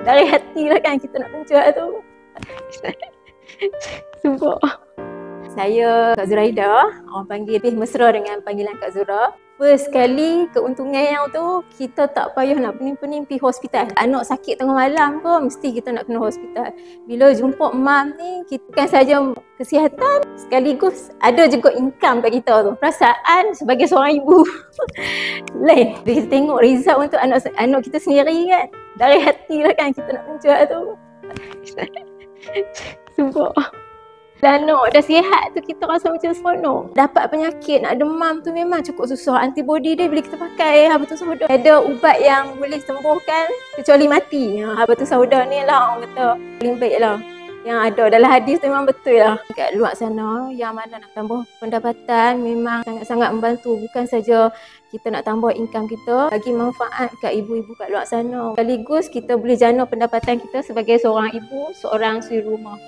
Dari hati lah kan kita nak menjual tu. Sumpah. Saya Kak Zuraida, orang panggil lebih mesra dengan panggilan Kak Zura. First kali keuntungan yang tu, kita tak payah nak pening-pening pergi hospital. Anak sakit tengah malam pun mesti kita nak kena hospital. Bila jumpa mam ni, kita bukan saja kesihatan, sekaligus ada juga income kat kita tu. Perasaan sebagai seorang ibu lain. Kita tengok result untuk anak kita sendiri kan. Dari hati lah kan kita nak menjual tu. Sumpah. Dan dah sihat tu kita rasa macam seronok. Dapat penyakit, nak demam tu memang cukup susah. Antibody dia bila kita pakai Habatus Sauda. Ada ubat yang boleh sembuhkan kecuali mati. Habatus Sauda ni lah orang kata paling baik lah. Yang ada dalam hadis tu memang betul lah. Kat luar sana yang mana nak tambah pendapatan memang sangat-sangat membantu. Bukan saja kita nak tambah income kita, bagi manfaat kat ibu-ibu kat luar sana. Sekaligus kita boleh jana pendapatan kita sebagai seorang ibu, seorang suri rumah.